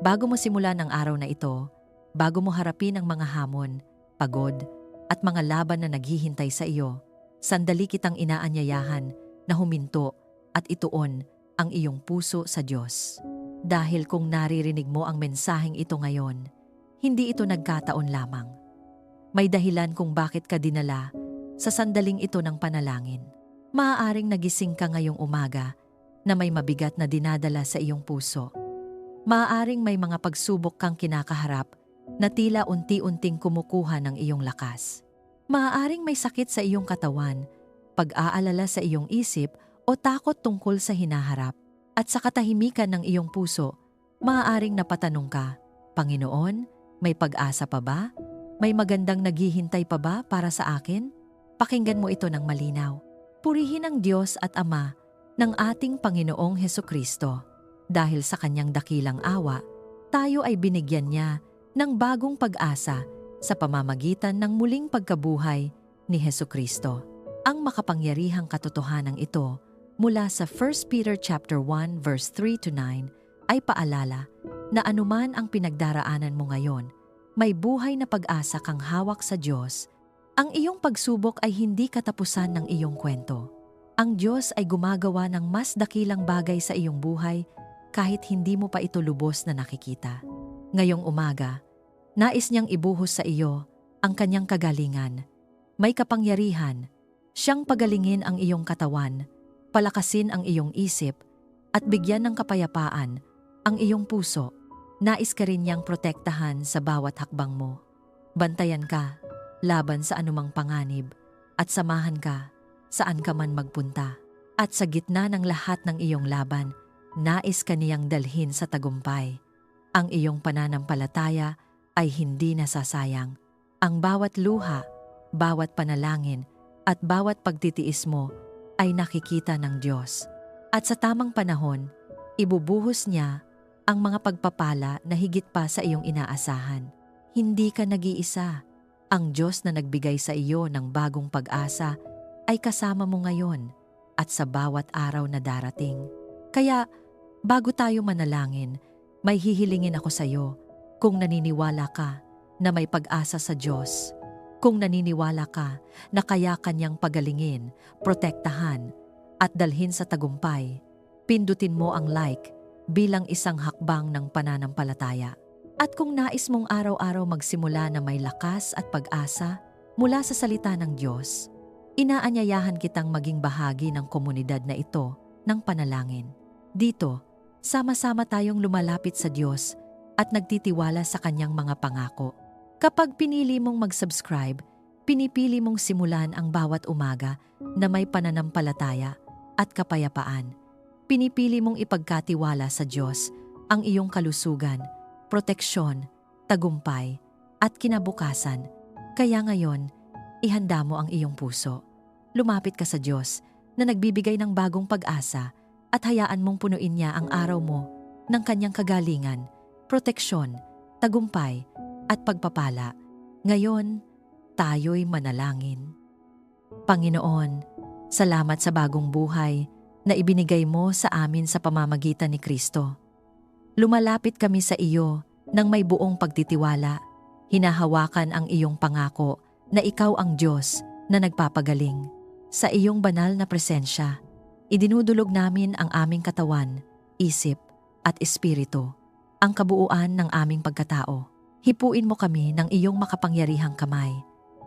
Bago mo simulan ang araw na ito, bago mo harapin ang mga hamon, pagod, at mga laban na naghihintay sa iyo, sandali kitang inaanyayahan na huminto at ituon ang iyong puso sa Diyos. Dahil kung naririnig mo ang mensaheng ito ngayon, hindi ito nagkataon lamang. May dahilan kung bakit ka dinala sa sandaling ito ng panalangin. Maaaring nagising ka ngayong umaga na may mabigat na dinadala sa iyong puso. Maaaring may mga pagsubok kang kinakaharap na tila unti-unting kumukuha ng iyong lakas. Maaaring may sakit sa iyong katawan, pag-aalala sa iyong isip o takot tungkol sa hinaharap. At sa katahimikan ng iyong puso, maaaring napatanong ka, Panginoon, may pag-asa pa ba? May magandang naghihintay pa ba para sa akin? Pakinggan mo ito ng malinaw. Purihin ang Diyos at Ama ng ating Panginoong Hesukristo. Dahil sa kanyang dakilang awa, tayo ay binigyan niya ng bagong pag-asa sa pamamagitan ng muling pagkabuhay ni Hesukristo. Ang makapangyarihang katotohanan ito mula sa 1 Peter chapter 1 verse 3 to 9 ay paalala na anuman ang pinagdaraanan mo ngayon, may buhay na pag-asa kang hawak sa Diyos. Ang iyong pagsubok ay hindi katapusan ng iyong kwento. Ang Diyos ay gumagawa ng mas dakilang bagay sa iyong buhay kahit hindi mo pa ito lubos na nakikita. Ngayong umaga, nais niyang ibuhos sa iyo ang kanyang kagalingan. May kapangyarihan, siyang pagalingin ang iyong katawan, palakasin ang iyong isip, at bigyan ng kapayapaan ang iyong puso. Nais ka rin niyang protektahan sa bawat hakbang mo. Bantayan ka laban sa anumang panganib at samahan ka saan ka man magpunta. At sa gitna ng lahat ng iyong laban, nais ka niyang dalhin sa tagumpay. Ang iyong pananampalataya ay hindi nasasayang. Ang bawat luha, bawat panalangin, at bawat pagtitiis mo ay nakikita ng Diyos. At sa tamang panahon, ibubuhos niya ang mga pagpapala na higit pa sa iyong inaasahan. Hindi ka nag-iisa. Ang Diyos na nagbigay sa iyo ng bagong pag-asa ay kasama mo ngayon at sa bawat araw na darating. Kaya, bago tayo manalangin, may hihilingin ako sa iyo kung naniniwala ka na may pag-asa sa Diyos. Kung naniniwala ka na kaya kanyang pagalingin, protektahan, at dalhin sa tagumpay, pindutin mo ang like bilang isang hakbang ng pananampalataya. At kung nais mong araw-araw magsimula na may lakas at pag-asa mula sa salita ng Diyos, inaanyayahan kitang maging bahagi ng komunidad na ito ng panalangin. Dito, sama-sama tayong lumalapit sa Diyos at nagtitiwala sa kanyang mga pangako. Kapag pinili mong mag-subscribe, pinipili mong simulan ang bawat umaga na may pananampalataya at kapayapaan. Pinipili mong ipagkatiwala sa Diyos ang iyong kalusugan, proteksyon, tagumpay, at kinabukasan. Kaya ngayon, ihanda mo ang iyong puso. Lumapit ka sa Diyos na nagbibigay ng bagong pag-asa at hayaan mong punuin niya ang araw mo ng kanyang kagalingan, proteksyon, tagumpay, at pagpapala. Ngayon, tayo'y manalangin. Panginoon, salamat sa bagong buhay na ibinigay mo sa amin sa pamamagitan ni Kristo. Lumalapit kami sa iyo nang may buong pagtitiwala, hinahawakan ang iyong pangako na ikaw ang Diyos na nagpapagaling. Sa iyong banal na presensya, idinudulog namin ang aming katawan, isip, at espiritu, ang kabuuan ng aming pagkatao. Hipuin mo kami ng iyong makapangyarihang kamay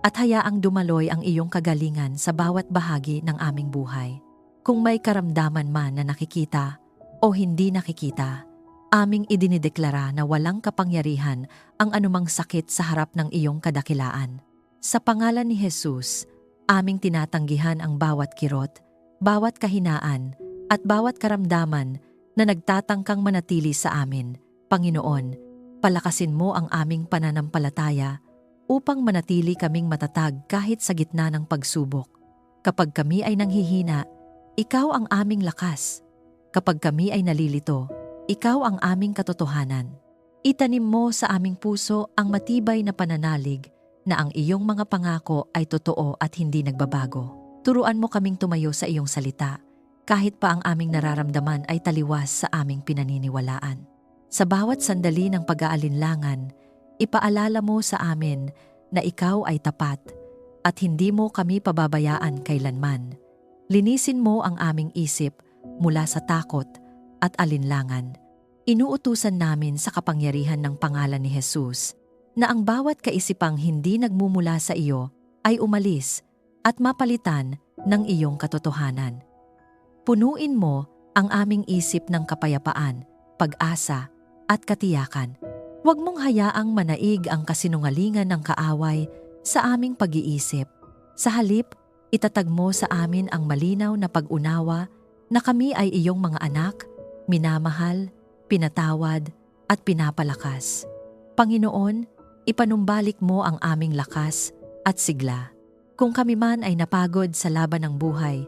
at hayaang dumaloy ang iyong kagalingan sa bawat bahagi ng aming buhay. Kung may karamdaman man na nakikita o hindi nakikita, aming idinideklara na walang kapangyarihan ang anumang sakit sa harap ng iyong kadakilaan. Sa pangalan ni Jesus, aming tinatanggihan ang bawat kirot, bawat kahinaan, at bawat karamdaman na nagtatangkang manatili sa amin. Panginoon, palakasin mo ang aming pananampalataya upang manatili kaming matatag kahit sa gitna ng pagsubok. Kapag kami ay nanghihina, ikaw ang aming lakas. Kapag kami ay nalilito, ikaw ang aming katotohanan. Itanim mo sa aming puso ang matibay na pananalig na ang iyong mga pangako ay totoo at hindi nagbabago. Turuan mo kaming tumayo sa iyong salita, kahit pa ang aming nararamdaman ay taliwas sa aming pinaniniwalaan. Sa bawat sandali ng pag-aalinlangan, ipaalala mo sa amin na ikaw ay tapat at hindi mo kami pababayaan kailanman. Linisin mo ang aming isip mula sa takot at alinlangan. Inuutusan namin sa kapangyarihan ng pangalan ni Jesus na ang bawat kaisipang hindi nagmumula sa iyo ay umalis at mapalitan ng iyong katotohanan. Punuin mo ang aming isip ng kapayapaan, pag-asa at katiyakan. Huwag mong hayaang manaig ang kasinungalingan ng kaaway sa aming pag-iisip. Sa halip, itatag mo sa amin ang malinaw na pag-unawa na kami ay iyong mga anak, minamahal, pinatawad at pinapalakas. Panginoon, ipanumbalik mo ang aming lakas at sigla. Kung kami man ay napagod sa laban ng buhay,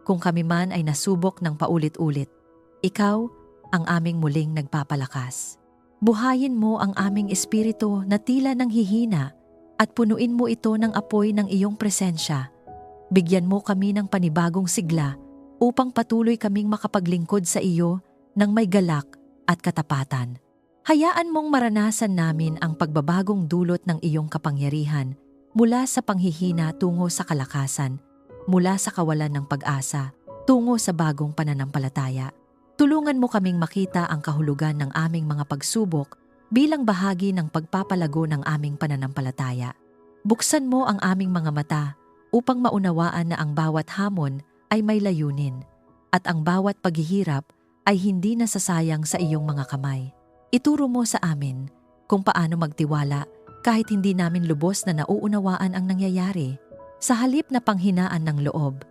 kung kami man ay nasubok ng paulit-ulit, ikaw ang aming muling nagpapalakas. Buhayin mo ang aming espiritu na tila nang hihina at punuin mo ito ng apoy ng iyong presensya. Bigyan mo kami ng panibagong sigla upang patuloy kaming makapaglingkod sa iyo ng may galak at katapatan. Hayaan mong maranasan namin ang pagbabagong dulot ng iyong kapangyarihan mula sa panghihina tungo sa kalakasan, mula sa kawalan ng pag-asa, tungo sa bagong pananampalataya. Tulungan mo kaming makita ang kahulugan ng aming mga pagsubok bilang bahagi ng pagpapalago ng aming pananampalataya. Buksan mo ang aming mga mata upang maunawaan na ang bawat hamon ay may layunin at ang bawat paghihirap ay hindi nasasayang sa iyong mga kamay. Ituro mo sa amin kung paano magtiwala kahit hindi namin lubos na nauunawaan ang nangyayari. Sa halip na panghinaan ng loob,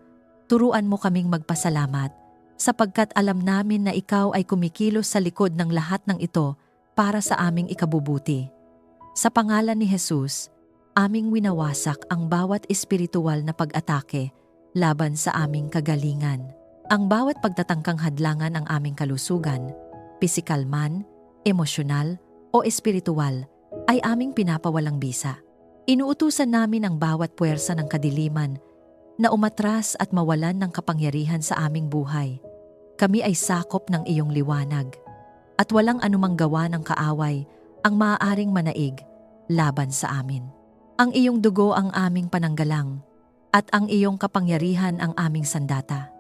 turuan mo kaming magpasalamat sapagkat alam namin na ikaw ay kumikilos sa likod ng lahat ng ito para sa aming ikabubuti. Sa pangalan ni Jesus, aming winawasak ang bawat espiritual na pag-atake laban sa aming kagalingan. Ang bawat pagtatangkang hadlangan ang aming kalusugan, pisikal man, emosyonal o espiritual, ay aming pinapawalang bisa. Inuutusan namin ang bawat puwersa ng kadiliman na umatras at mawalan ng kapangyarihan sa aming buhay. Kami ay sakop ng iyong liwanag at walang anumang gawa ng kaaway ang maaaring manaig laban sa amin. Ang iyong dugo ang aming pananggalang at ang iyong kapangyarihan ang aming sandata.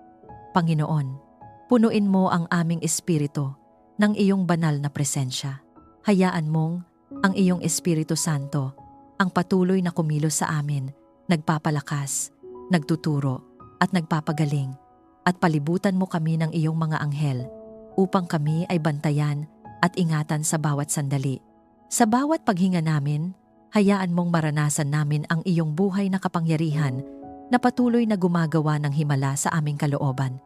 Panginoon, punuin mo ang aming espiritu ng iyong banal na presensya. Hayaan mong ang iyong Espiritu Santo ang patuloy na kumilos sa amin, nagpapalakas, nagtuturo at nagpapagaling, at palibutan mo kami ng iyong mga anghel upang kami ay bantayan at ingatan sa bawat sandali. Sa bawat paghinga namin, hayaan mong maranasan namin ang iyong buhay na kapangyarihan na patuloy na gumagawa ng himala sa aming kalooban.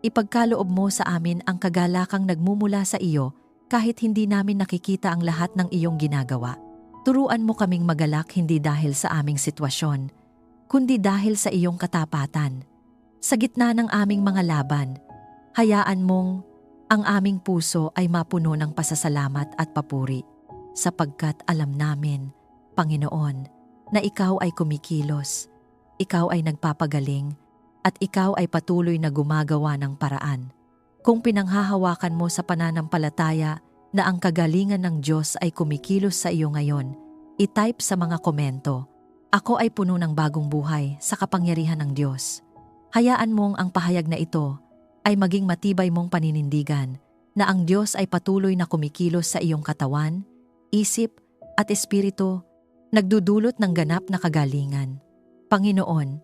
Ipagkaloob mo sa amin ang kagalakang nagmumula sa iyo kahit hindi namin nakikita ang lahat ng iyong ginagawa. Turuan mo kaming magalak hindi dahil sa aming sitwasyon, kundi dahil sa iyong katapatan. Sa gitna ng aming mga laban, hayaan mong ang aming puso ay mapuno ng pasasalamat at papuri, sapagkat alam namin, Panginoon, na ikaw ay kumikilos, ikaw ay nagpapagaling, at ikaw ay patuloy na gumagawa ng paraan. Kung pinanghahawakan mo sa pananampalataya na ang kagalingan ng Diyos ay kumikilos sa iyo ngayon, i-type sa mga komento, "Ako ay puno ng bagong buhay sa kapangyarihan ng Diyos." Hayaan mong ang pahayag na ito ay maging matibay mong paninindigan na ang Diyos ay patuloy na kumikilos sa iyong katawan, isip at espiritu, nagdudulot ng ganap na kagalingan. Panginoon,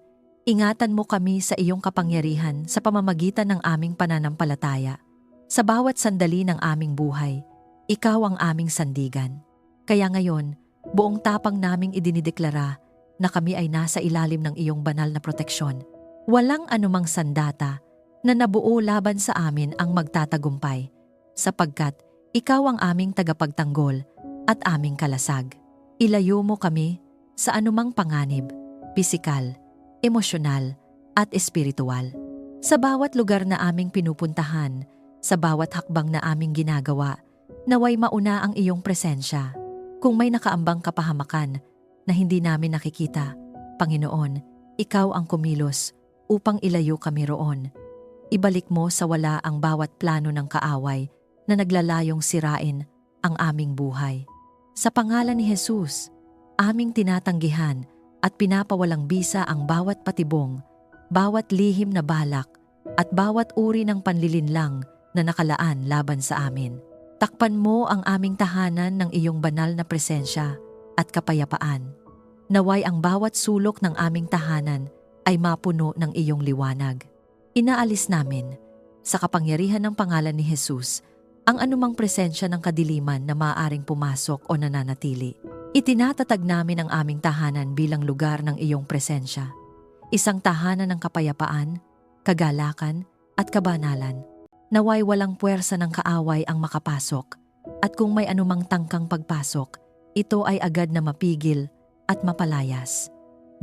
ingatan mo kami sa iyong kapangyarihan sa pamamagitan ng aming pananampalataya. Sa bawat sandali ng aming buhay, ikaw ang aming sandigan. Kaya ngayon, buong tapang naming idinideklara na kami ay nasa ilalim ng iyong banal na proteksyon. Walang anumang sandata na nabuo laban sa amin ang magtatagumpay, sapagkat ikaw ang aming tagapagtanggol at aming kalasag. Ilayo mo kami sa anumang panganib, pisikal, emosyonal at espiritual. Sa bawat lugar na aming pinupuntahan, sa bawat hakbang na aming ginagawa, naway mauna ang iyong presensya. Kung may nakaambang kapahamakan na hindi namin nakikita, Panginoon, ikaw ang kumilos upang ilayo kami roon. Ibalik mo sa wala ang bawat plano ng kaaway na naglalayong sirain ang aming buhay. Sa pangalan ni Jesus, aming tinatanggihan at pinapawalang bisa ang bawat patibong, bawat lihim na balak, at bawat uri ng panlilinlang na nakalaan laban sa amin. Takpan mo ang aming tahanan ng iyong banal na presensya at kapayapaan. Naway ang bawat sulok ng aming tahanan ay mapuno ng iyong liwanag. Inaalis namin, sa kapangyarihan ng pangalan ni Jesus, ang anumang presensya ng kadiliman na maaaring pumasok o nananatili. Itinatatag namin ang aming tahanan bilang lugar ng iyong presensya. Isang tahanan ng kapayapaan, kagalakan, at kabanalan. Naway walang puwersa ng kaaway ang makapasok, at kung may anumang tangkang pagpasok, ito ay agad na mapigil at mapalayas.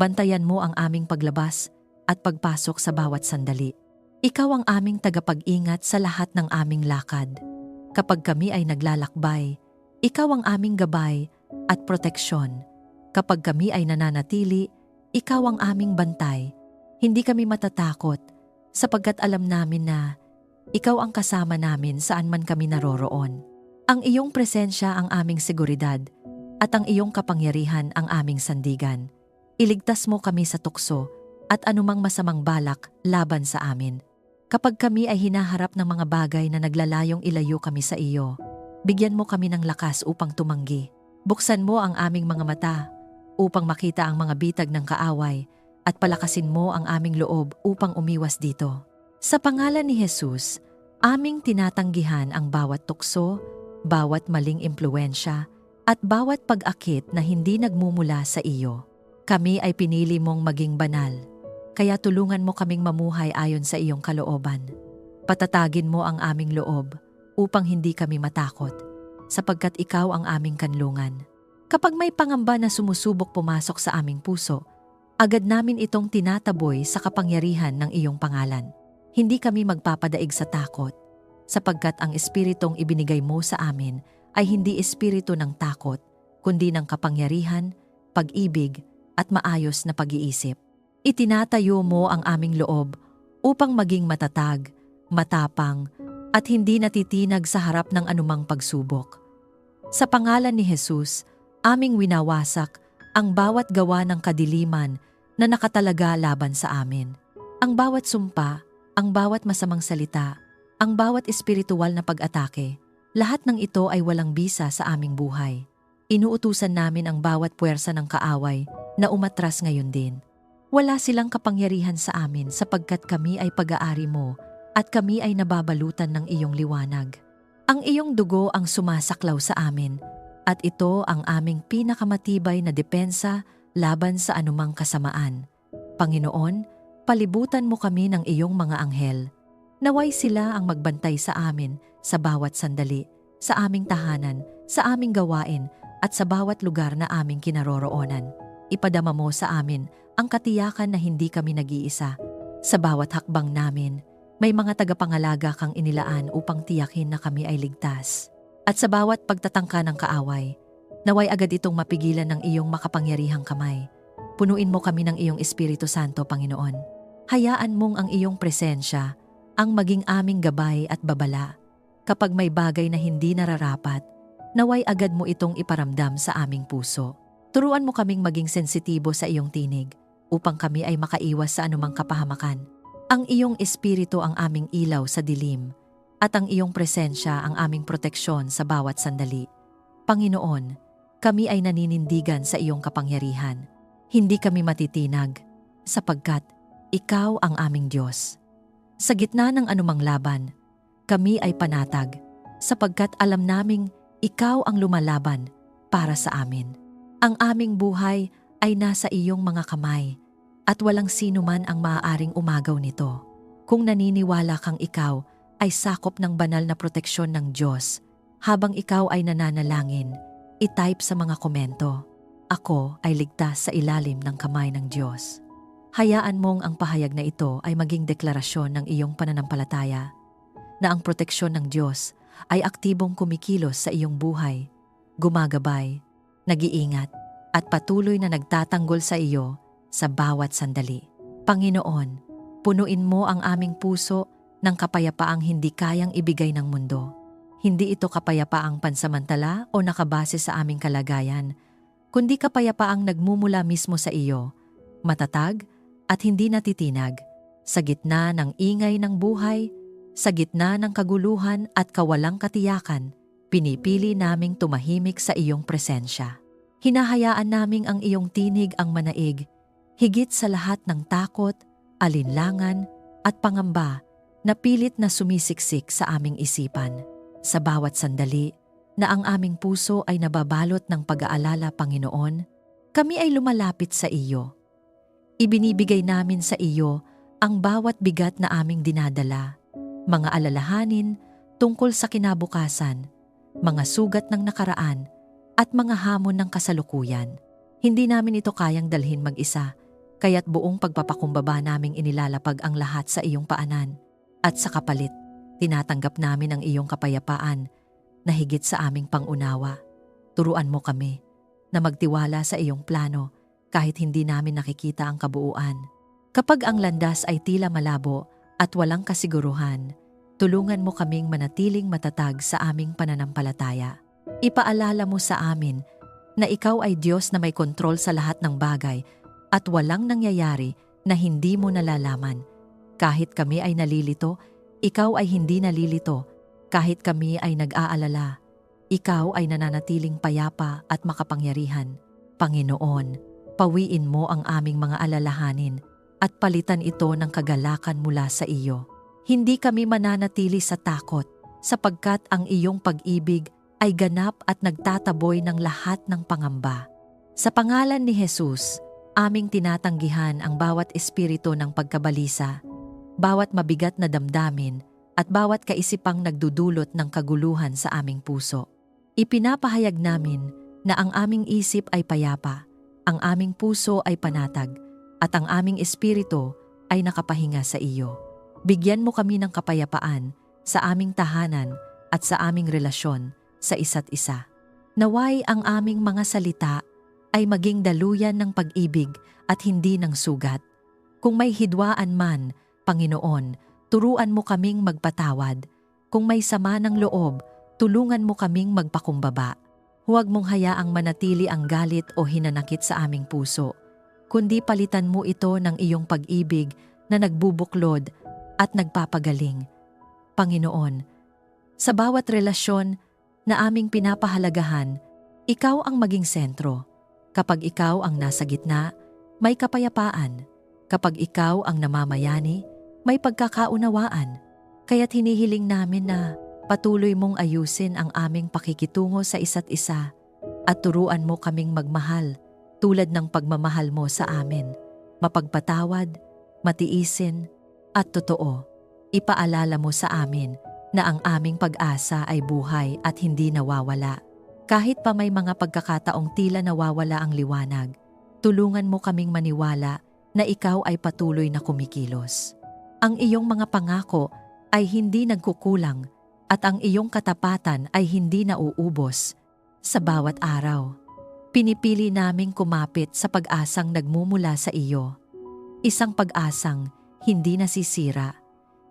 Bantayan mo ang aming paglabas at pagpasok sa bawat sandali. Ikaw ang aming tagapag-ingat sa lahat ng aming lakad. Kapag kami ay naglalakbay, ikaw ang aming gabay at proteksyon. Kapag kami ay nananatili, ikaw ang aming bantay. Hindi kami matatakot sapagkat alam namin na ikaw ang kasama namin saan man kami naroroon. Ang iyong presensya ang aming seguridad at ang iyong kapangyarihan ang aming sandigan. Iligtas mo kami sa tukso at anumang masamang balak laban sa amin. Kapag kami ay hinaharap ng mga bagay na naglalayong ilayo kami sa iyo, bigyan mo kami ng lakas upang tumanggi. Buksan mo ang aming mga mata upang makita ang mga bitag ng kaaway at palakasin mo ang aming loob upang umiwas dito. Sa pangalan ni Jesus, aming tinatanggihan ang bawat tukso, bawat maling impluensya, at bawat pag-akit na hindi nagmumula sa iyo. Kami ay pinili mong maging banal, kaya tulungan mo kaming mamuhay ayon sa iyong kalooban. Patatagin mo ang aming loob upang hindi kami matakot, sapagkat ikaw ang aming kanlungan. Kapag may pangamba na sumusubok pumasok sa aming puso, agad namin itong tinataboy sa kapangyarihan ng iyong pangalan. Hindi kami magpapadaig sa takot, sapagkat ang espiritong ibinigay mo sa amin ay hindi espiritu ng takot, kundi ng kapangyarihan, pag-ibig, at maayos na pag-iisip. Itinatayo mo ang aming loob upang maging matatag, matapang, at hindi natitinag sa harap ng anumang pagsubok. Sa pangalan ni Jesus, aming winawasak ang bawat gawa ng kadiliman na nakatalaga laban sa amin. Ang bawat sumpa, ang bawat masamang salita, ang bawat espiritual na pag-atake, lahat ng ito ay walang bisa sa aming buhay. Inuutusan namin ang bawat puwersa ng kaaway na umatras ngayon din. Wala silang kapangyarihan sa amin sapagkat kami ay pag-aari mo at kami ay nababalutan ng iyong liwanag. Ang iyong dugo ang sumasaklaw sa amin at ito ang aming pinakamatibay na depensa laban sa anumang kasamaan. Panginoon, palibutan mo kami ng iyong mga anghel. Naway sila ang magbantay sa amin sa bawat sandali, sa aming tahanan, sa aming gawain at sa bawat lugar na aming kinaroroonan. Ipadama mo sa amin ang katiyakan na hindi kami nag-iisa. Sa bawat hakbang namin, may mga tagapangalaga kang inilaan upang tiyakin na kami ay ligtas. At sa bawat pagtatangka ng kaaway, naway agad itong mapigilan ng iyong makapangyarihang kamay. Punuin mo kami ng iyong Espiritu Santo, Panginoon. Hayaan mong ang iyong presensya ang maging aming gabay at babala. Kapag may bagay na hindi nararapat, naway agad mo itong iparamdam sa aming puso. Turuan mo kaming maging sensitibo sa iyong tinig upang kami ay makaiwas sa anumang kapahamakan. Ang iyong espiritu ang aming ilaw sa dilim at ang iyong presensya ang aming proteksyon sa bawat sandali. Panginoon, kami ay naninindigan sa iyong kapangyarihan. Hindi kami matitinag sapagkat ikaw ang aming Diyos. Sa gitna ng anumang laban, kami ay panatag sapagkat alam naming ikaw ang lumalaban para sa amin. Ang aming buhay ay nasa iyong mga kamay at walang sino man ang maaaring umagaw nito. Kung naniniwala kang ikaw ay sakop ng banal na proteksyon ng Diyos, habang ikaw ay nananalangin, i-type sa mga komento, "Ako ay ligtas sa ilalim ng kamay ng Diyos." Hayaan mong ang pahayag na ito ay maging deklarasyon ng iyong pananampalataya na ang proteksyon ng Diyos ay aktibong kumikilos sa iyong buhay, gumagabay, nag-iingat, at patuloy na nagtatanggol sa iyo sa bawat sandali. Panginoon, punuin mo ang aming puso ng kapayapaang hindi kayang ibigay ng mundo. Hindi ito kapayapaang pansamantala o nakabase sa aming kalagayan, kundi kapayapaang nagmumula mismo sa iyo, matatag at hindi natitinag, sa gitna ng ingay ng buhay, sa gitna ng kaguluhan at kawalang katiyakan, pinipili naming tumahimik sa iyong presensya. Hinahayaan naming ang iyong tinig ang manaig, higit sa lahat ng takot, alinlangan at pangamba na pilit na sumisiksik sa aming isipan. Sa bawat sandali na ang aming puso ay nababalot ng pag-aalala, Panginoon, kami ay lumalapit sa iyo. Ibinibigay namin sa iyo ang bawat bigat na aming dinadala, mga alalahanin tungkol sa kinabukasan, mga sugat ng nakaraan, at mga hamon ng kasalukuyan. Hindi namin ito kayang dalhin mag-isa, kaya't buong pagpapakumbaba naming inilalapag ang lahat sa iyong paanan. At sa kapalit, tinatanggap namin ang iyong kapayapaan na higit sa aming pangunawa. Turuan mo kami na magtiwala sa iyong plano kahit hindi namin nakikita ang kabuuan. Kapag ang landas ay tila malabo at walang kasiguruhan, tulungan mo kaming manatiling matatag sa aming pananampalataya. Ipaalala mo sa amin na ikaw ay Diyos na may kontrol sa lahat ng bagay at walang nangyayari na hindi mo nalalaman. Kahit kami ay nalilito, ikaw ay hindi nalilito. Kahit kami ay nag-aalala, ikaw ay nananatiling payapa at makapangyarihan. Panginoon, pawiin mo ang aming mga alalahanin at palitan ito ng kagalakan mula sa iyo. Hindi kami mananatili sa takot sapagkat ang iyong pag-ibig ay ganap at nagtataboy ng lahat ng pangamba. Sa pangalan ni Jesus, aming tinatanggihan ang bawat espiritu ng pagkabalisa, bawat mabigat na damdamin, at bawat kaisipang nagdudulot ng kaguluhan sa aming puso. Ipinapahayag namin na ang aming isip ay payapa, ang aming puso ay panatag, at ang aming espiritu ay nakapahinga sa iyo. Bigyan mo kami ng kapayapaan sa aming tahanan at sa aming relasyon sa isa't isa. Naway ang aming mga salita ay maging daluyan ng pag-ibig at hindi ng sugat. Kung may hidwaan man, Panginoon, turuan mo kaming magpatawad. Kung may sama ng loob, tulungan mo kaming magpakumbaba. Huwag mong hayaang manatili ang galit o hinanakit sa aming puso, kundi palitan mo ito ng iyong pag-ibig na nagbubuklod at nagpapagaling. Panginoon, sa bawat relasyon na aming pinapahalagahan, ikaw ang maging sentro. Kapag ikaw ang nasa gitna, may kapayapaan. Kapag ikaw ang namamayani, may pagkakaunawaan. Kaya't hinihiling namin na patuloy mong ayusin ang aming pakikitungo sa isa't isa at turuan mo kaming magmahal tulad ng pagmamahal mo sa amin. Mapagpatawad, matiisin, at totoo. Ipaalala mo sa amin na ang aming pag-asa ay buhay at hindi nawawala. Kahit pa may mga pagkakataong tila nawawala ang liwanag, tulungan mo kaming maniwala na ikaw ay patuloy na kumikilos. Ang iyong mga pangako ay hindi nagkukulang at ang iyong katapatan ay hindi nauubos. Sa bawat araw, pinipili naming kumapit sa pag-asang nagmumula sa iyo. Isang pag-asang hindi nasisira,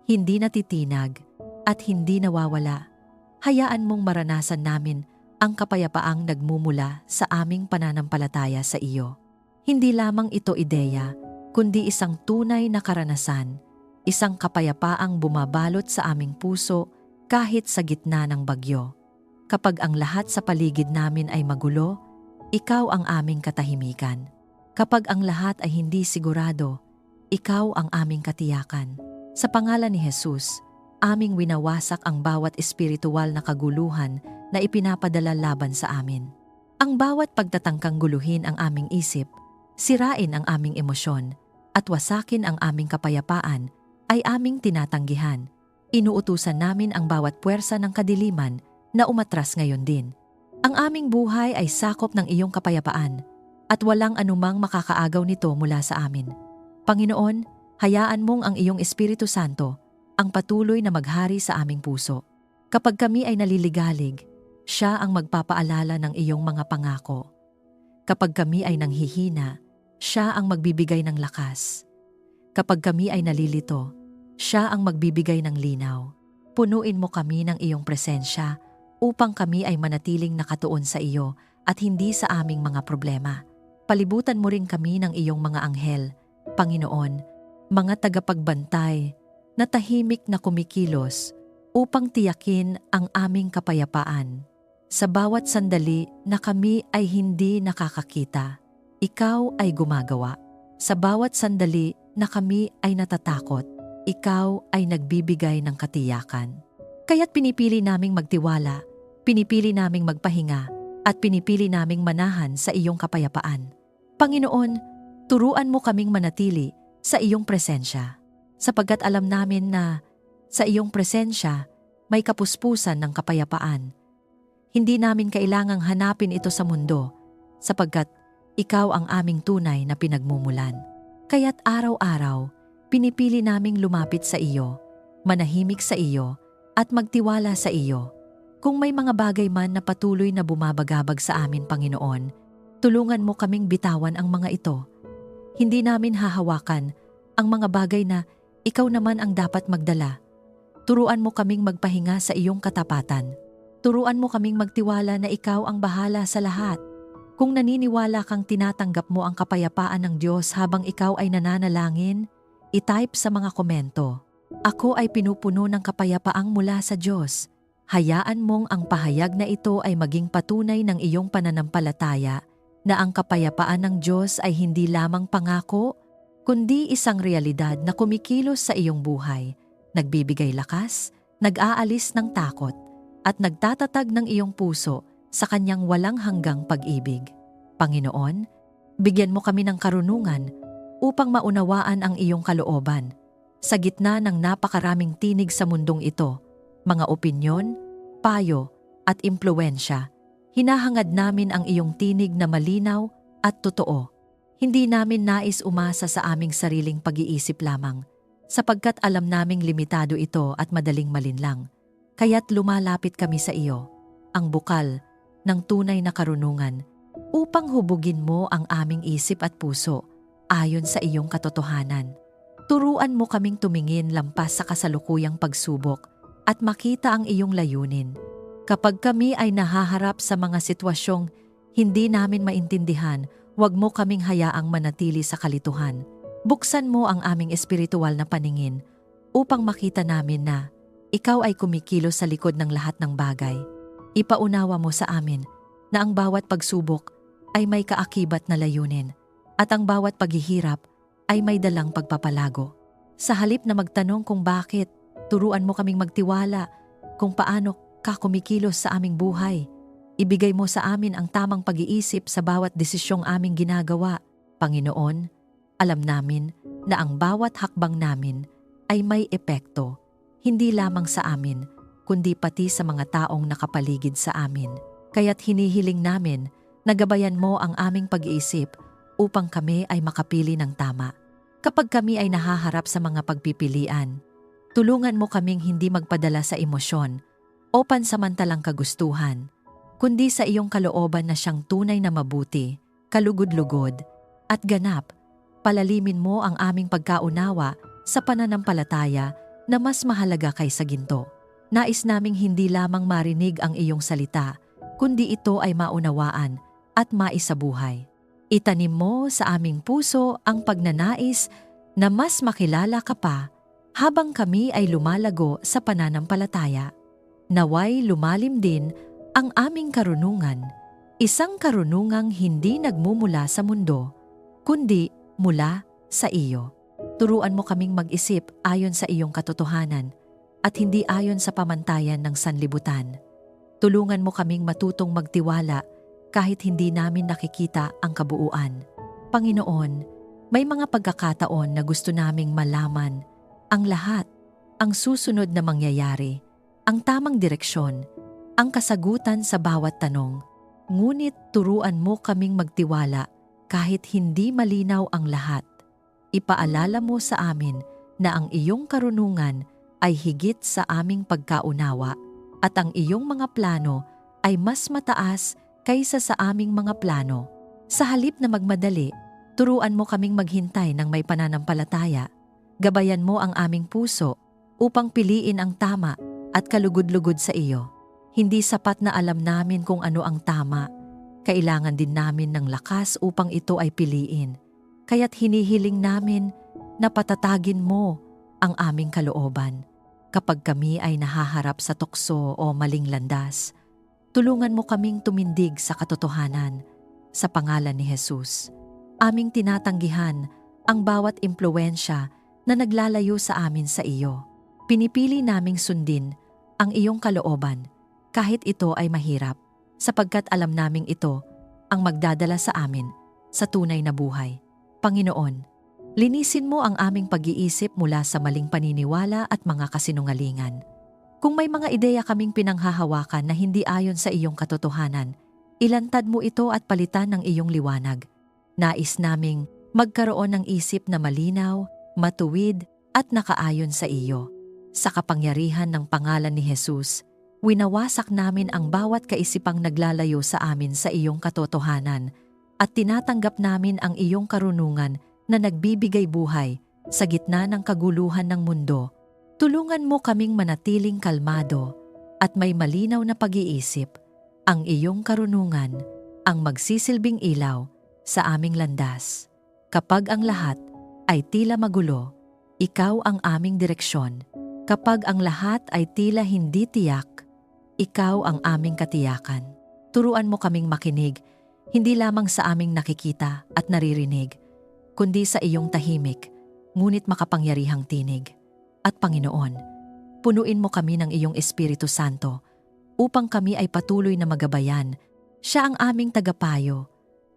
hindi natitinag, at hindi nawawala. Hayaan mong maranasan namin ang kapayapaang nagmumula sa aming pananampalataya sa iyo. Hindi lamang ito ideya, kundi isang tunay na karanasan, isang kapayapaang bumabalot sa aming puso kahit sa gitna ng bagyo. Kapag ang lahat sa paligid namin ay magulo, ikaw ang aming katahimikan. Kapag ang lahat ay hindi sigurado, ikaw ang aming katiyakan. Sa pangalan ni Jesus, aming winawasak ang bawat espiritual na kaguluhan na ipinapadala laban sa amin. Ang bawat pagtatangkang guluhin ang aming isip, sirain ang aming emosyon, at wasakin ang aming kapayapaan ay aming tinatanggihan. Inuutusan namin ang bawat puwersa ng kadiliman na umatras ngayon din. Ang aming buhay ay sakop ng iyong kapayapaan at walang anumang makakaagaw nito mula sa amin. Panginoon, hayaan mong ang iyong Espiritu Santo ang patuloy na maghari sa aming puso. Kapag kami ay naliligalig, siya ang magpapaalala ng iyong mga pangako. Kapag kami ay nanghihina, siya ang magbibigay ng lakas. Kapag kami ay nalilito, siya ang magbibigay ng linaw. Punuin mo kami ng iyong presensya upang kami ay manatiling nakatuon sa iyo at hindi sa aming mga problema. Palibutan mo rin kami ng iyong mga anghel, Panginoon, mga tagapagbantay na tahimik na kumikilos upang tiyakin ang aming kapayapaan. Sa bawat sandali na kami ay hindi nakakakita, ikaw ay gumagawa. Sa bawat sandali na kami ay natatakot, ikaw ay nagbibigay ng katiyakan. Kaya't pinipili naming magtiwala, pinipili naming magpahinga, at pinipili naming manahan sa iyong kapayapaan. Panginoon, turuan mo kaming manatili sa iyong presensya, sapagkat alam namin na sa iyong presensya may kapuspusan ng kapayapaan. Hindi namin kailangang hanapin ito sa mundo, sapagkat ikaw ang aming tunay na pinagmumulan. Kaya't araw-araw, pinipili naming lumapit sa iyo, manahimik sa iyo, at magtiwala sa iyo. Kung may mga bagay man na patuloy na bumabagabag sa amin, Panginoon, tulungan mo kaming bitawan ang mga ito. Hindi namin hahawakan ang mga bagay na ikaw naman ang dapat magdala. Turuan mo kaming magpahinga sa iyong katapatan. Turuan mo kaming magtiwala na ikaw ang bahala sa lahat. Kung naniniwala kang tinatanggap mo ang kapayapaan ng Diyos habang ikaw ay nananalangin, i-type sa mga komento, "Ako ay pinupuno ng kapayapaang mula sa Diyos." Hayaan mong ang pahayag na ito ay maging patunay ng iyong pananampalataya na ang kapayapaan ng Diyos ay hindi lamang pangako, kundi isang realidad na kumikilos sa iyong buhay, nagbibigay lakas, nag-aalis ng takot, at nagtatatag ng iyong puso sa kanyang walang hanggang pag-ibig. Panginoon, bigyan mo kami ng karunungan upang maunawaan ang iyong kalooban. Sa gitna ng napakaraming tinig sa mundong ito, mga opinyon, payo, at impluwensya, hinahangad namin ang iyong tinig na malinaw at totoo. Hindi namin nais umasa sa aming sariling pag-iisip lamang, sapagkat alam naming limitado ito at madaling malinlang. Kaya't lumalapit kami sa iyo, ang bukal ng tunay na karunungan, upang hubugin mo ang aming isip at puso ayon sa iyong katotohanan. Turuan mo kaming tumingin lampas sa kasalukuyang pagsubok at makita ang iyong layunin. Kapag kami ay nahaharap sa mga sitwasyong hindi namin maintindihan, huwag mo kaming hayaang manatili sa kalituhan. Buksan mo ang aming espiritual na paningin upang makita namin na ikaw ay kumikilos sa likod ng lahat ng bagay. Ipaunawa mo sa amin na ang bawat pagsubok ay may kaakibat na layunin at ang bawat paghihirap ay may dalang pagpapalago. Sa halip na magtanong kung bakit, turuan mo kaming magtiwala kung paano ka kumikilos sa aming buhay. Ibigay mo sa amin ang tamang pag-iisip sa bawat desisyong aming ginagawa. Panginoon, alam namin na ang bawat hakbang namin ay may epekto, hindi lamang sa amin, kundi pati sa mga taong nakapaligid sa amin. Kaya't hinihiling namin na gabayan mo ang aming pag-iisip upang kami ay makapili ng tama. Kapag kami ay nahaharap sa mga pagpipilian, tulungan mo kaming hindi magpadala sa emosyon o pansamantalang kagustuhan, kundi sa iyong kalooban na siyang tunay na mabuti, kalugod-lugod, at ganap. Palalimin mo ang aming pagkaunawa sa pananampalataya na mas mahalaga kaysa ginto. Nais naming hindi lamang marinig ang iyong salita, kundi ito ay maunawaan at maisabuhay. Itanim mo sa aming puso ang pagnanais na mas makilala ka pa habang kami ay lumalago sa pananampalataya. Naway lumalim din ang aming karunungan, isang karunungang hindi nagmumula sa mundo, kundi mula sa iyo. Turuan mo kaming mag-isip ayon sa iyong katotohanan at hindi ayon sa pamantayan ng sanlibutan. Tulungan mo kaming matutong magtiwala kahit hindi namin nakikita ang kabuuan. Panginoon, may mga pagkakataon na gusto naming malaman ang lahat, ang susunod na mangyayari, ang tamang direksyon, ang kasagutan sa bawat tanong. Ngunit turuan mo kaming magtiwala kahit hindi malinaw ang lahat. Ipaalala mo sa amin na ang iyong karunungan ay higit sa aming pagkaunawa at ang iyong mga plano ay mas mataas kaysa sa aming mga plano. Sa halip na magmadali, turuan mo kaming maghintay ng may pananampalataya. Gabayan mo ang aming puso upang piliin ang tama at kalugod-lugod sa iyo. Hindi sapat na alam namin kung ano ang tama. Kailangan din namin ng lakas upang ito ay piliin. Kaya't hinihiling namin na patatagin mo ang aming kalooban. Kapag kami ay nahaharap sa tukso o maling landas, tulungan mo kaming tumindig sa katotohanan. Sa pangalan ni Jesus, aming tinatanggihan ang bawat impluwensya na naglalayo sa amin sa iyo. Pinipili naming sundin ang iyong kalooban kahit ito ay mahirap, sapagkat alam naming ito ang magdadala sa amin sa tunay na buhay. Panginoon, linisin mo ang aming pag-iisip mula sa maling paniniwala at mga kasinungalingan. Kung may mga ideya kaming pinanghahawakan na hindi ayon sa iyong katotohanan, ilantad mo ito at palitan ng iyong liwanag. Nais naming magkaroon ng isip na malinaw, matuwid at nakaayon sa iyo. Sa kapangyarihan ng pangalan ni Jesus, winawasak namin ang bawat kaisipang naglalayo sa amin sa iyong katotohanan at tinatanggap namin ang iyong karunungan na nagbibigay buhay sa gitna ng kaguluhan ng mundo. Tulungan mo kaming manatiling kalmado at may malinaw na pag-iisip. Ang iyong karunungan ang magsisilbing ilaw sa aming landas. Kapag ang lahat ay tila magulo, ikaw ang aming direksyon. Kapag ang lahat ay tila hindi tiyak, ikaw ang aming katiyakan. Turuan mo kaming makinig, hindi lamang sa aming nakikita at naririnig, kundi sa iyong tahimik, ngunit makapangyarihang tinig. At Panginoon, punuin mo kami ng iyong Espiritu Santo upang kami ay patuloy na magabayan. Siya ang aming tagapayo,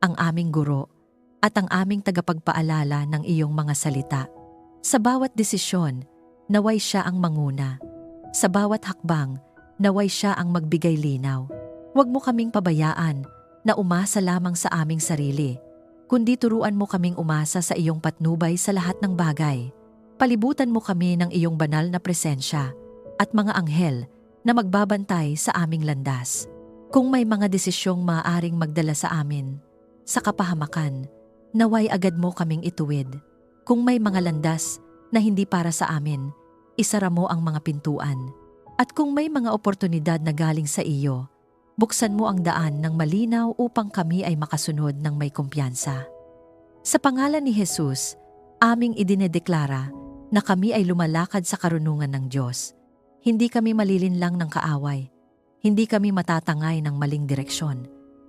ang aming guro, at ang aming tagapagpaalala ng iyong mga salita. Sa bawat desisyon, naway siya ang manguna. Sa bawat hakbang, naway siya ang magbigay linaw. Huwag mo kaming pabayaan na umasa lamang sa aming sarili, kundi turuan mo kaming umasa sa iyong patnubay sa lahat ng bagay. Palibutan mo kami ng iyong banal na presensya at mga anghel na magbabantay sa aming landas. Kung may mga desisyong maaaring magdala sa amin sa kapahamakan, naway agad mo kaming ituwid. Kung may mga landas na hindi para sa amin, isara mo ang mga pintuan. At kung may mga oportunidad na galing sa iyo, buksan mo ang daan ng malinaw upang kami ay makasunod ng may kumpiyansa. Sa pangalan ni Jesus, aming idinedeklara na kami ay lumalakad sa karunungan ng Diyos. Hindi kami malilinlang ng kaaway. Hindi kami matatangay ng maling direksyon.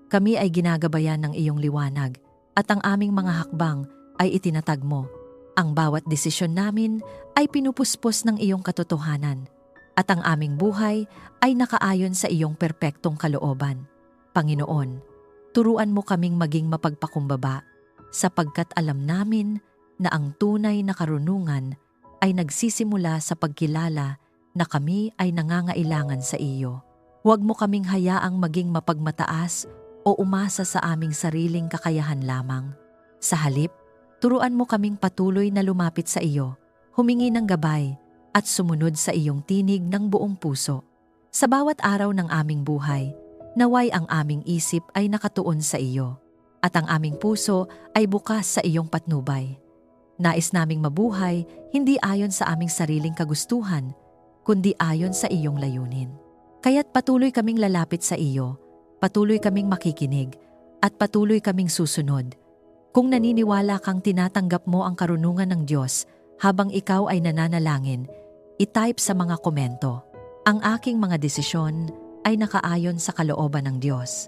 Kami ay ginagabayan ng iyong liwanag at ang aming mga hakbang ay itinatag mo. Ang bawat desisyon namin ay pinupuspos ng iyong katotohanan at ang aming buhay ay nakaayon sa iyong perpektong kalooban. Panginoon, turuan mo kaming maging mapagpakumbaba sapagkat alam namin na ang tunay na karunungan ay nagsisimula sa pagkilala na kami ay nangangailangan sa iyo. Huwag mo kaming hayaang maging mapagmataas o umasa sa aming sariling kakayahan lamang. Sa halip, turuan mo kaming patuloy na lumapit sa iyo, humingi ng gabay at sumunod sa iyong tinig ng buong puso. Sa bawat araw ng aming buhay, naway ang aming isip ay nakatuon sa iyo at ang aming puso ay bukas sa iyong patnubay. Nais naming mabuhay hindi ayon sa aming sariling kagustuhan, kundi ayon sa iyong layunin. Kaya't patuloy kaming lalapit sa iyo, patuloy kaming makikinig, at patuloy kaming susunod. Kung naniniwala kang tinatanggap mo ang karunungan ng Diyos habang ikaw ay nananalangin, i-type sa mga komento, "Ang aking mga desisyon ay nakaayon sa kalooban ng Diyos."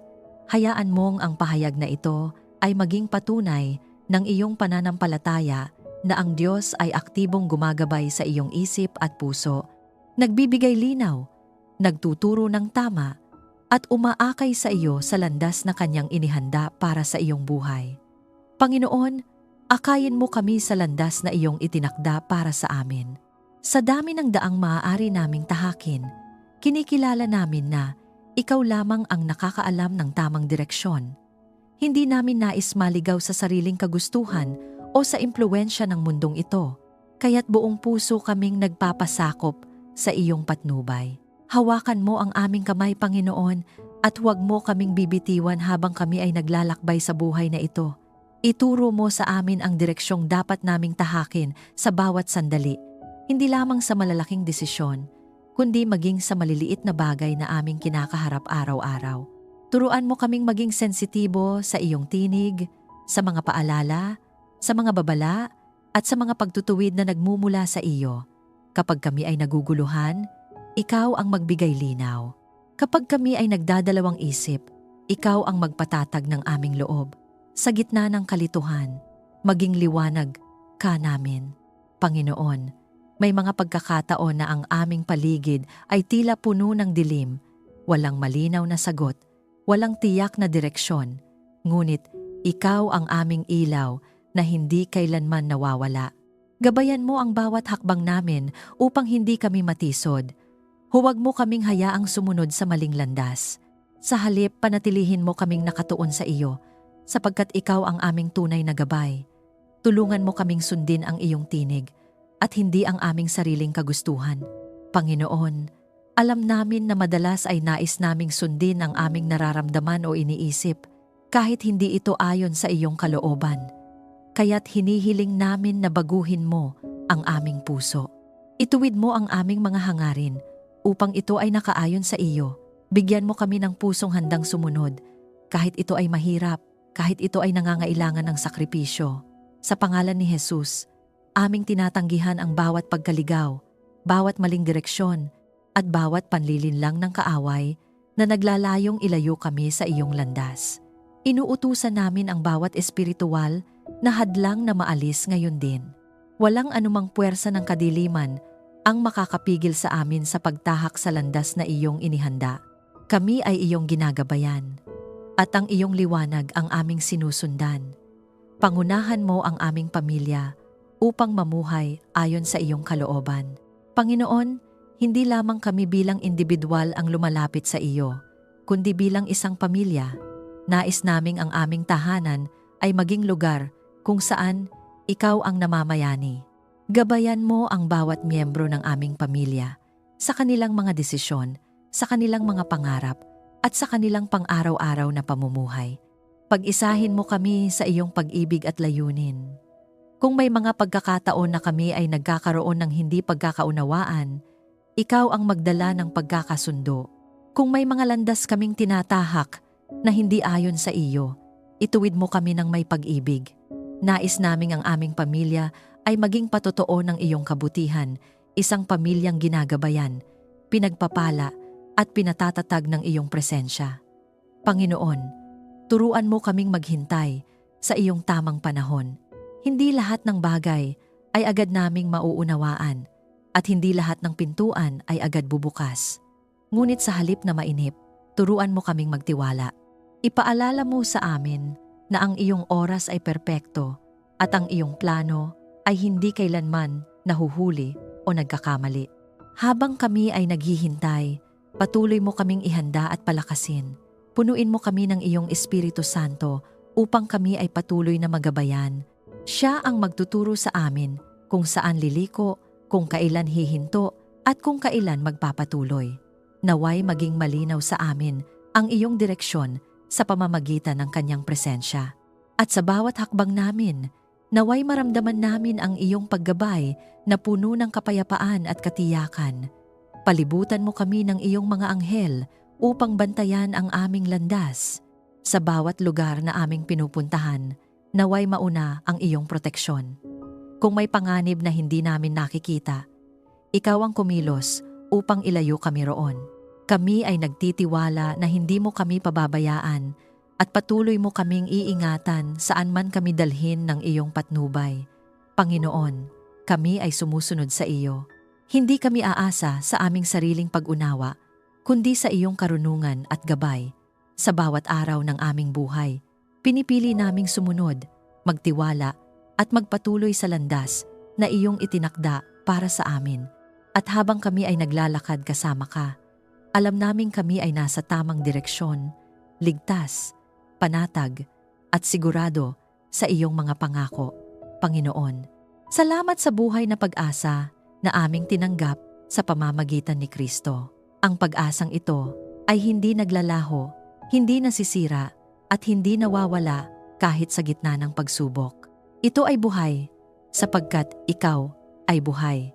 Hayaan mong ang pahayag na ito ay maging patunay ng iyong pananampalataya na ang Diyos ay aktibong gumagabay sa iyong isip at puso, nagbibigay linaw, nagtuturo ng tama, at umaakay sa iyo sa landas na kanyang inihanda para sa iyong buhay. Panginoon, akayin mo kami sa landas na iyong itinakda para sa amin. Sa dami ng daang maaari naming tahakin, kinikilala namin na ikaw lamang ang nakakaalam ng tamang direksyon. Hindi namin nais maligaw sa sariling kagustuhan o sa impluwensya ng mundong ito, kaya't buong puso kaming nagpapasakop sa iyong patnubay. Hawakan mo ang aming kamay, Panginoon, at huwag mo kaming bibitiwan habang kami ay naglalakbay sa buhay na ito. Ituro mo sa amin ang direksyong dapat naming tahakin sa bawat sandali, hindi lamang sa malalaking desisyon, kundi maging sa maliliit na bagay na aming kinakaharap araw-araw. Turuan mo kaming maging sensitibo sa iyong tinig, sa mga paalala, sa mga babala, at sa mga pagtutuwid na nagmumula sa iyo. Kapag kami ay naguguluhan, ikaw ang magbigay linaw. Kapag kami ay nagdadalawang isip, ikaw ang magpatatag ng aming loob. Sa gitna ng kalituhan, maging liwanag ka namin. Panginoon, may mga pagkakataon na ang aming paligid ay tila puno ng dilim, walang malinaw na sagot, walang tiyak na direksyon, ngunit ikaw ang aming ilaw na hindi kailanman nawawala. Gabayan mo ang bawat hakbang namin upang hindi kami matisod. Huwag mo kaming hayaang sumunod sa maling landas. Sa halip, panatilihin mo kaming nakatuon sa iyo, sapagkat ikaw ang aming tunay na gabay. Tulungan mo kaming sundin ang iyong tinig at hindi ang aming sariling kagustuhan. Panginoon, alam namin na madalas ay nais naming sundin ang aming nararamdaman o iniisip, kahit hindi ito ayon sa iyong kalooban. Kaya't hinihiling namin na baguhin mo ang aming puso. Ituwid mo ang aming mga hangarin upang ito ay nakaayon sa iyo. Bigyan mo kami ng pusong handang sumunod, kahit ito ay mahirap, kahit ito ay nangangailangan ng sakripisyo. Sa pangalan ni Jesus, aming tinatanggihan ang bawat pagkaligaw, bawat maling direksyon, at bawat panlilinlang ng kaaway na naglalayong ilayo kami sa iyong landas. Inuutusan namin ang bawat espiritual na hadlang na maalis ngayon din. Walang anumang puwersa ng kadiliman ang makakapigil sa amin sa pagtahak sa landas na iyong inihanda. Kami ay iyong ginagabayan, at ang iyong liwanag ang aming sinusundan. Pangunahan mo ang aming pamilya upang mamuhay ayon sa iyong kalooban. Panginoon, hindi lamang kami bilang individual ang lumalapit sa iyo, kundi bilang isang pamilya. Nais naming ang aming tahanan ay maging lugar kung saan ikaw ang namamayani. Gabayan mo ang bawat miyembro ng aming pamilya sa kanilang mga desisyon, sa kanilang mga pangarap, at sa kanilang pang-araw-araw na pamumuhay. Pag-isahin mo kami sa iyong pag-ibig at layunin. Kung may mga pagkakataon na kami ay nagkakaroon ng hindi pagkakaunawaan, ikaw ang magdala ng pagkakasundo. Kung may mga landas kaming tinatahak na hindi ayon sa iyo, ituwid mo kami ng may pag-ibig. Nais naming ang aming pamilya ay maging patotoo ng iyong kabutihan, isang pamilyang ginagabayan, pinagpapala, at pinatatatag ng iyong presensya. Panginoon, turuan mo kaming maghintay sa iyong tamang panahon. Hindi lahat ng bagay ay agad naming mauunawaan at hindi lahat ng pintuan ay agad bubukas. Ngunit sa halip na mainip, turuan mo kaming magtiwala. Ipaalala mo sa amin na ang iyong oras ay perpekto at ang iyong plano ay hindi kailanman nahuhuli o nagkakamali. Habang kami ay naghihintay, patuloy mo kaming ihanda at palakasin. Punuin mo kami ng iyong Espiritu Santo upang kami ay patuloy na magabayan. Siya ang magtuturo sa amin kung saan liliko, kung kailan hihinto, at kung kailan magpapatuloy. Naway maging malinaw sa amin ang iyong direksyon sa pamamagitan ng kanyang presensya. At sa bawat hakbang namin, naway maramdaman namin ang iyong paggabay na puno ng kapayapaan at katiyakan. Palibutan mo kami ng iyong mga anghel upang bantayan ang aming landas. Sa bawat lugar na aming pinupuntahan, naway mauna ang iyong proteksyon. Kung may panganib na hindi namin nakikita, ikaw ang kumilos upang ilayo kami roon. Kami ay nagtitiwala na hindi mo kami pababayaan at patuloy mo kaming iingatan saan man kami dalhin ng iyong patnubay. Panginoon, kami ay sumusunod sa iyo. Hindi kami aasa sa aming sariling pag-unawa, kundi sa iyong karunungan at gabay. Sa bawat araw ng aming buhay, pinipili naming sumunod, magtiwala, at magpatuloy sa landas na iyong itinakda para sa amin. At habang kami ay naglalakad kasama ka, alam naming kami ay nasa tamang direksyon, ligtas, panatag, at sigurado sa iyong mga pangako. Panginoon, salamat sa buhay na pag-asa na aming tinanggap sa pamamagitan ni Kristo. Ang pag-asang ito ay hindi naglalaho, hindi nasisira, at hindi nawawala kahit sa gitna ng pagsubok. Ito ay buhay sapagkat ikaw ay buhay,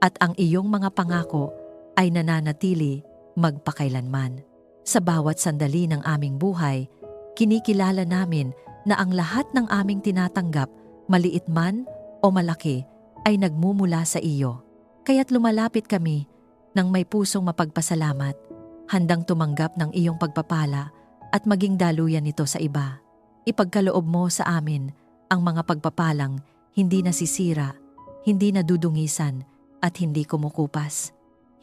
at ang iyong mga pangako ay nananatili magpakailanman. Sa bawat sandali ng aming buhay, kinikilala namin na ang lahat ng aming tinatanggap, maliit man o malaki, ay nagmumula sa iyo. Kaya't lumalapit kami ng may pusong mapagpasalamat, handang tumanggap ng iyong pagpapala at maging daluyan nito sa iba. Ipagkaloob mo sa amin ang mga pagpapalang hindi nasisira, hindi nadudungisan at hindi kumukupas.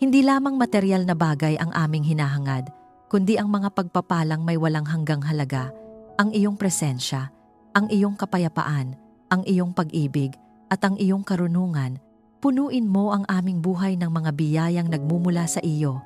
Hindi lamang materyal na bagay ang aming hinahangad, kundi ang mga pagpapalang may walang hanggang halaga, ang iyong presensya, ang iyong kapayapaan, ang iyong pag-ibig at ang iyong karunungan. Punuin mo ang aming buhay ng mga biyayang nagmumula sa iyo,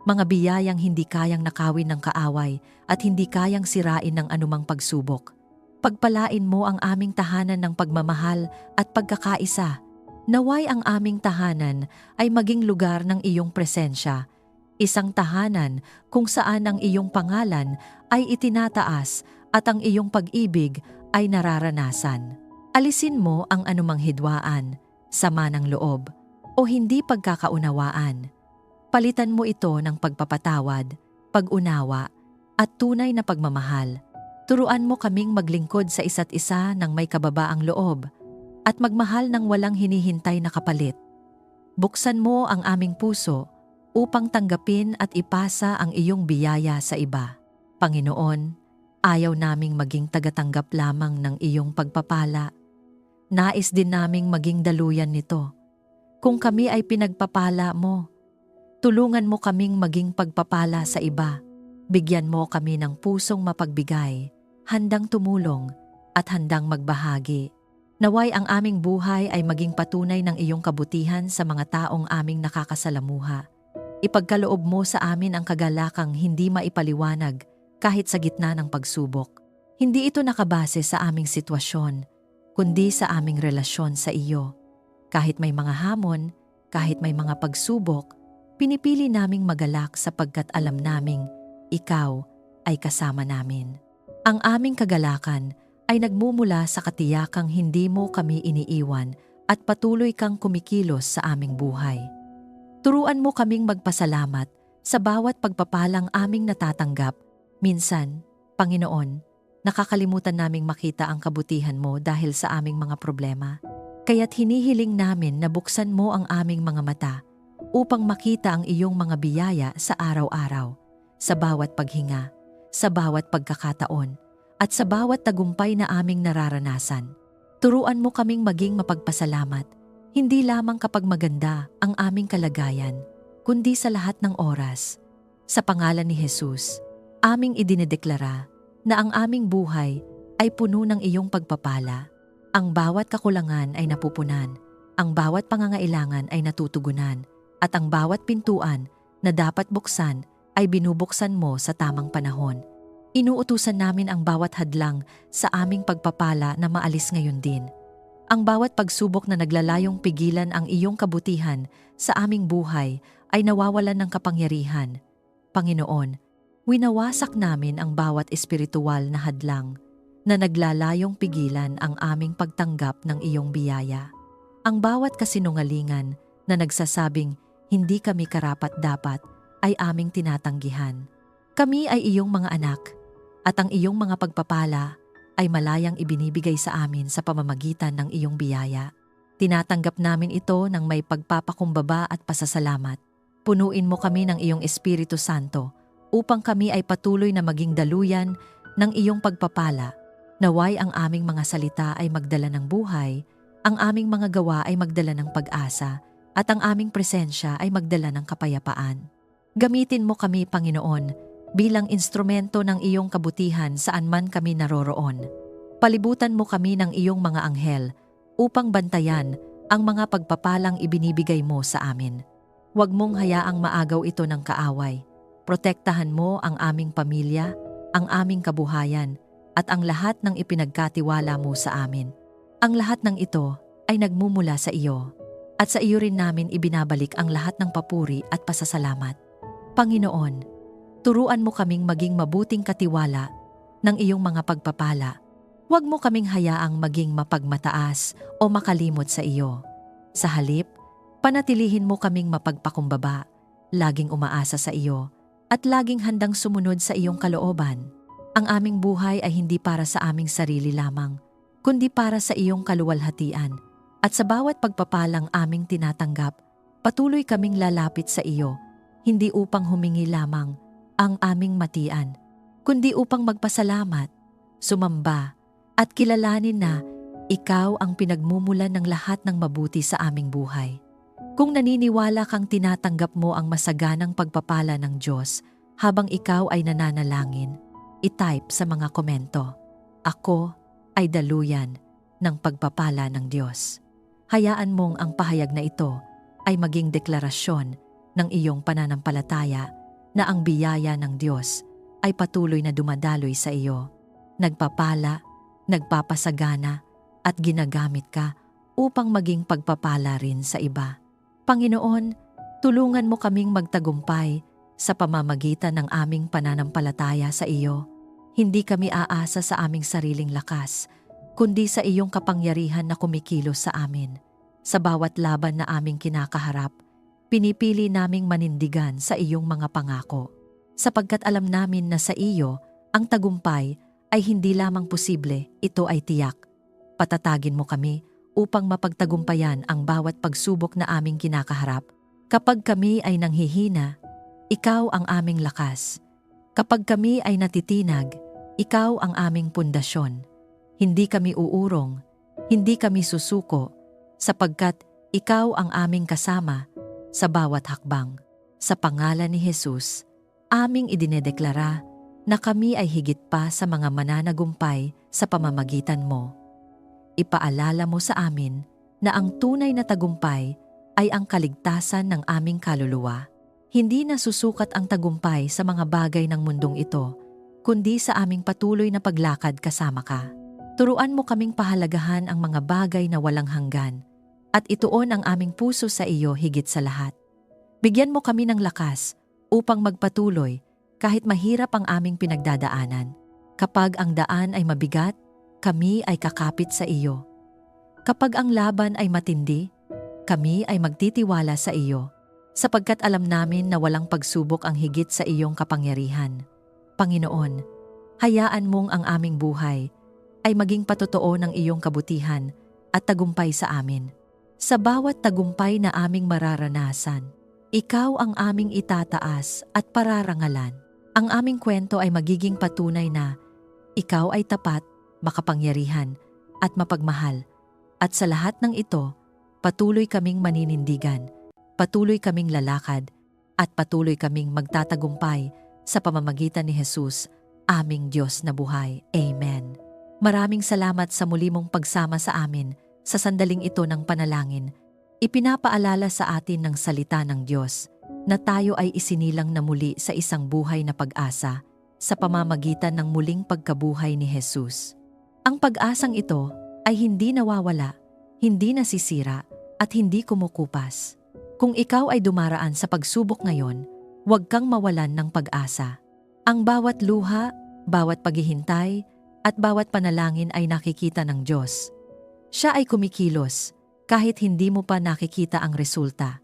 mga biyayang hindi kayang nakawin ng kaaway at hindi kayang sirain ng anumang pagsubok. Pagpalain mo ang aming tahanan ng pagmamahal at pagkakaisa. Naway ang aming tahanan ay maging lugar ng iyong presensya, isang tahanan kung saan ang iyong pangalan ay itinataas at ang iyong pag-ibig ay nararanasan. Alisin mo ang anumang hidwaan, sama ng loob, o hindi pagkakaunawaan. Palitan mo ito ng pagpapatawad, pag-unawa, at tunay na pagmamahal. Turuan mo kaming maglingkod sa isa't isa ng may kababaang loob at magmahal ng walang hinihintay na kapalit. Buksan mo ang aming puso upang tanggapin at ipasa ang iyong biyaya sa iba. Panginoon, ayaw naming maging tagatanggap lamang ng iyong pagpapala. Nais din naming maging daluyan nito. Kung kami ay pinagpapala mo, tulungan mo kaming maging pagpapala sa iba. Bigyan mo kami ng pusong mapagbigay, handang tumulong at handang magbahagi. Naway ang aming buhay ay maging patunay ng iyong kabutihan sa mga taong aming nakakasalamuha. Ipagkaloob mo sa amin ang kagalakang hindi maipaliwanag kahit sa gitna ng pagsubok. Hindi ito nakabase sa aming sitwasyon, kundi sa aming relasyon sa iyo. Kahit may mga hamon, kahit may mga pagsubok, pinipili naming magalak sapagkat alam naming ikaw ay kasama namin. Ang aming kagalakan ay nagmumula sa katiyakang hindi mo kami iniiwan at patuloy kang kumikilos sa aming buhay. Turuan mo kaming magpasalamat sa bawat pagpapalang aming natatanggap. Minsan, Panginoon, nakakalimutan naming makita ang kabutihan mo dahil sa aming mga problema. Kaya't hinihiling namin na buksan mo ang aming mga mata upang makita ang iyong mga biyaya sa araw-araw, sa bawat paghinga, sa bawat pagkakataon, at sa bawat tagumpay na aming nararanasan. Turuan mo kaming maging mapagpasalamat, hindi lamang kapag maganda ang aming kalagayan, kundi sa lahat ng oras. Sa pangalan ni Jesus, aming idinideklara na ang aming buhay ay puno ng iyong pagpapala. Ang bawat kakulangan ay napupunan, ang bawat pangangailangan ay natutugunan, at ang bawat pintuan na dapat buksan ay binubuksan mo sa tamang panahon. Inuutusan namin ang bawat hadlang sa aming pagpapala na maalis ngayon din. Ang bawat pagsubok na naglalayong pigilan ang iyong kabutihan sa aming buhay ay nawawalan ng kapangyarihan. Panginoon, winawasak namin ang bawat espiritual na hadlang na naglalayong pigilan ang aming pagtanggap ng iyong biyaya. Ang bawat kasinungalingan na nagsasabing hindi kami karapat-dapat ay aming tinatanggihan. Kami ay iyong mga anak, at ang iyong mga pagpapala ay malayang ibinibigay sa amin sa pamamagitan ng iyong biyaya. Tinatanggap namin ito ng may pagpapakumbaba at pasasalamat. Punuin mo kami ng iyong Espiritu Santo upang kami ay patuloy na maging daluyan ng iyong pagpapala. Naway ang aming mga salita ay magdala ng buhay, ang aming mga gawa ay magdala ng pag-asa, at ang aming presensya ay magdala ng kapayapaan. Gamitin mo kami, Panginoon, bilang instrumento ng iyong kabutihan saan man kami naroroon. Palibutan mo kami ng iyong mga anghel upang bantayan ang mga pagpapalang ibinibigay mo sa amin. Huwag mong hayaang maagaw ito ng kaaway. Protektahan mo ang aming pamilya, ang aming kabuhayan, at ang lahat ng ipinagkatiwala mo sa amin. Ang lahat ng ito ay nagmumula sa iyo, at sa iyo rin namin ibinabalik ang lahat ng papuri at pasasalamat. Panginoon, turuan mo kaming maging mabuting katiwala ng iyong mga pagpapala. Huwag mo kaming hayaang maging mapagmataas o makalimot sa iyo. Sa halip, panatilihin mo kaming mapagpakumbaba, laging umaasa sa iyo, at laging handang sumunod sa iyong kalooban. Ang aming buhay ay hindi para sa aming sarili lamang, kundi para sa iyong kaluwalhatian. At sa bawat pagpapalang aming tinatanggap, patuloy kaming lalapit sa iyo, hindi upang humingi lamang ang aming matian, kundi upang magpasalamat, sumamba, at kilalanin na ikaw ang pinagmumulan ng lahat ng mabuti sa aming buhay. Kung naniniwala kang tinatanggap mo ang masaganang pagpapala ng Diyos habang ikaw ay nananalangin, i-type sa mga komento, "Ako ay daluyan ng pagpapala ng Diyos." Hayaan mong ang pahayag na ito ay maging deklarasyon ng iyong pananampalataya na ang biyaya ng Diyos ay patuloy na dumadaloy sa iyo, nagpapala, nagpapasagana, at ginagamit ka upang maging pagpapala rin sa iba. Panginoon, tulungan mo kaming magtagumpay sa pamamagitan ng aming pananampalataya sa iyo. Hindi kami aasa sa aming sariling lakas, kundi sa iyong kapangyarihan na kumikilos sa amin. Sa bawat laban na aming kinakaharap, pinipili naming manindigan sa iyong mga pangako. Sapagkat alam namin na sa iyo, ang tagumpay ay hindi lamang posible, ito ay tiyak. Patatagin mo kami upang mapagtagumpayan ang bawat pagsubok na aming kinakaharap. Kapag kami ay nanghihina, ikaw ang aming lakas. Kapag kami ay natitinag, ikaw ang aming pundasyon. Hindi kami uurong, hindi kami susuko, sapagkat ikaw ang aming kasama sa bawat hakbang. Sa pangalan ni Jesus, aming idinedeklara na kami ay higit pa sa mga mananagumpay sa pamamagitan mo. Ipaalala mo sa amin na ang tunay na tagumpay ay ang kaligtasan ng aming kaluluwa. Hindi na susukat ang tagumpay sa mga bagay ng mundong ito, kundi sa aming patuloy na paglakad kasama ka. Turuan mo kaming pahalagahan ang mga bagay na walang hanggan at ituon ang aming puso sa iyo higit sa lahat. Bigyan mo kami ng lakas upang magpatuloy kahit mahirap ang aming pinagdadaanan. Kapag ang daan ay mabigat, kami ay kakapit sa iyo. Kapag ang laban ay matindi, kami ay magtitiwala sa iyo, sapagkat alam namin na walang pagsubok ang higit sa iyong kapangyarihan. Panginoon, hayaan mong ang aming buhay ay maging patotoo ng iyong kabutihan at tagumpay sa amin. Sa bawat tagumpay na aming mararanasan, ikaw ang aming itataas at pararangalan. Ang aming kwento ay magiging patunay na ikaw ay tapat, makapangyarihan, at mapagmahal. At sa lahat ng ito, patuloy kaming maninindigan, patuloy kaming lalakad, at patuloy kaming magtatagumpay sa pamamagitan ni Jesus, aming Diyos na buhay. Amen. Maraming salamat sa muli mong pagsama sa amin sa sandaling ito ng panalangin. Ipinapaalala sa atin ng salita ng Diyos na tayo ay isinilang na muli sa isang buhay na pag-asa sa pamamagitan ng muling pagkabuhay ni Jesus. Ang pag-asang ito ay hindi nawawala, hindi nasisira, at hindi kumukupas. Kung ikaw ay dumaraan sa pagsubok ngayon, huwag kang mawalan ng pag-asa. Ang bawat luha, bawat paghihintay, at bawat panalangin ay nakikita ng Diyos. Siya ay kumikilos kahit hindi mo pa nakikita ang resulta.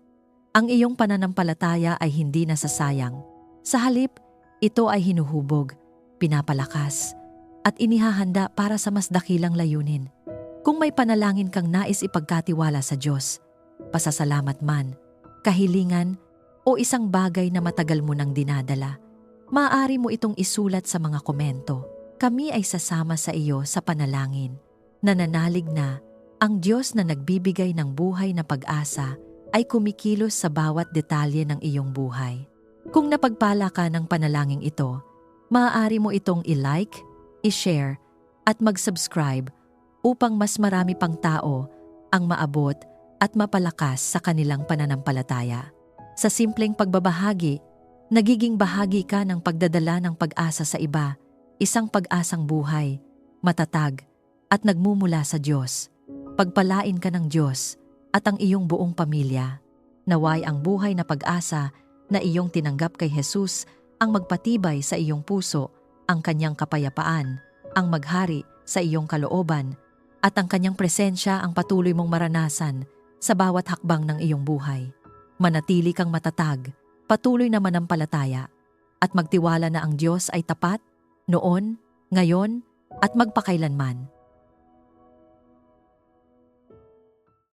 Ang iyong pananampalataya ay hindi nasasayang. Sa halip, ito ay hinuhubog, pinapalakas, at inihahanda para sa mas dakilang layunin. Kung may panalangin kang nais ipagkatiwala sa Diyos, pasasalamat man, kahilingan, o isang bagay na matagal mo nang dinadala, maaari mo itong isulat sa mga komento. Kami ay sasama sa iyo sa panalangin. Nananalig na ang Diyos na nagbibigay ng buhay na pag-asa ay kumikilos sa bawat detalye ng iyong buhay. Kung napagpala ka ng panalangin ito, maaari mo itong i-like, i-share, at mag-subscribe upang mas marami pang tao ang maabot at mapalakas sa kanilang pananampalataya. Sa simpleng pagbabahagi, nagiging bahagi ka ng pagdadala ng pag-asa sa iba, isang pag-asang buhay, matatag, at nagmumula sa Diyos. Pagpalain ka ng Diyos at ang iyong buong pamilya. Naway ang buhay na pag-asa na iyong tinanggap kay Jesus ang magpatibay sa iyong puso, ang kanyang kapayapaan, ang maghari sa iyong kalooban, at ang kanyang presensya ang patuloy mong maranasan sa bawat hakbang ng iyong buhay. Manatili kang matatag, Patuloy na manampalataya at magtiwala na ang Diyos ay tapat, noon, ngayon, at magpakailanman.